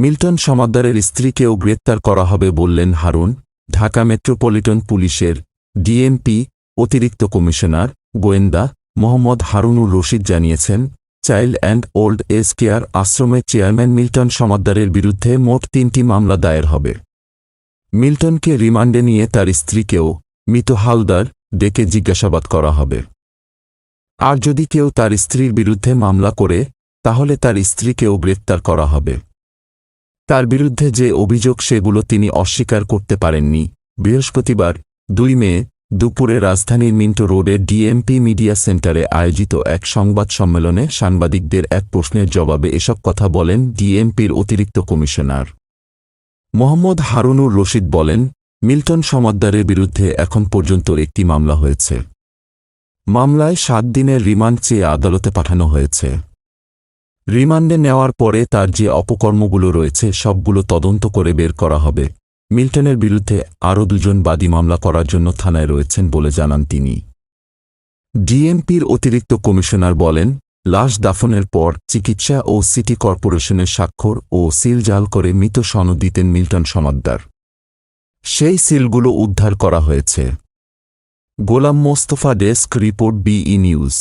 Milton সমাদ্দারের স্ত্রীকেও গ্রেপ্তার করা হবে বললেন হারুন। ঢাকা মেট্রোপলিটন পুলিশের ডিএমপি অতিরিক্ত কমিশনার গোয়েন্দা মোহাম্মদ হারুনুর রশিদ জানিয়েছেন, child and old age care আশ্রমের চেয়ারম্যান মিল্টন সমাদ্দারের বিরুদ্ধে মোট ৩টি মামলা দায়ের হবে। মিল্টনকে রিমান্ডে নিয়ে তার স্ত্রীকেও মৃত হালদার ডেকে জিজ্ঞাসাবাদ করা হবে। আর যদি কেউ তার স্ত্রীর বিরুদ্ধে মামলা করে তাহলে তার স্ত্রীকেও গ্রেপ্তার করা হবে। তার বিরুদ্ধে যে অভিযোগ সেগুলো তিনি অস্বীকার করতে পারেননি। বৃহস্পতিবার ২ মে দুপুরে রাজধানীর মিন্টো রোডের ডিএমপি মিডিয়া সেন্টারে আয়োজিত এক সংবাদ সম্মেলনে সাংবাদিকদের এক প্রশ্নের জবাবে এসব কথা বলেন ডিএমপির অতিরিক্ত কমিশনার মোহাম্মদ হারুনুর রশিদ। বলেন, মিল্টন সমাদ্দারের বিরুদ্ধে এখন পর্যন্ত একটি মামলা হয়েছে। মামলায় ৭ দিনের রিমান্ড চেয়ে আদালতে পাঠানো হয়েছে। রিমান্ডে নেওয়ার পরে তার যে অপকর্মগুলো রয়েছে সবগুলো তদন্ত করে বের করা হবে। মিল্টনের বিরুদ্ধে আরও ২ জন বাদী মামলা করার জন্য থানায় রয়েছেন বলে জানান তিনি। ডিএমপির অতিরিক্ত কমিশনার বলেন, লাশ দাফনের পর চিকিৎসা ও সিটি কর্পোরেশনের স্বাক্ষর ও সিল জাল করে মৃত সনদ দিতেন মিল্টন সমাদ্দার। সেই সিলগুলো উদ্ধার করা হয়েছে। Golam Mostafa, desk report, BE news.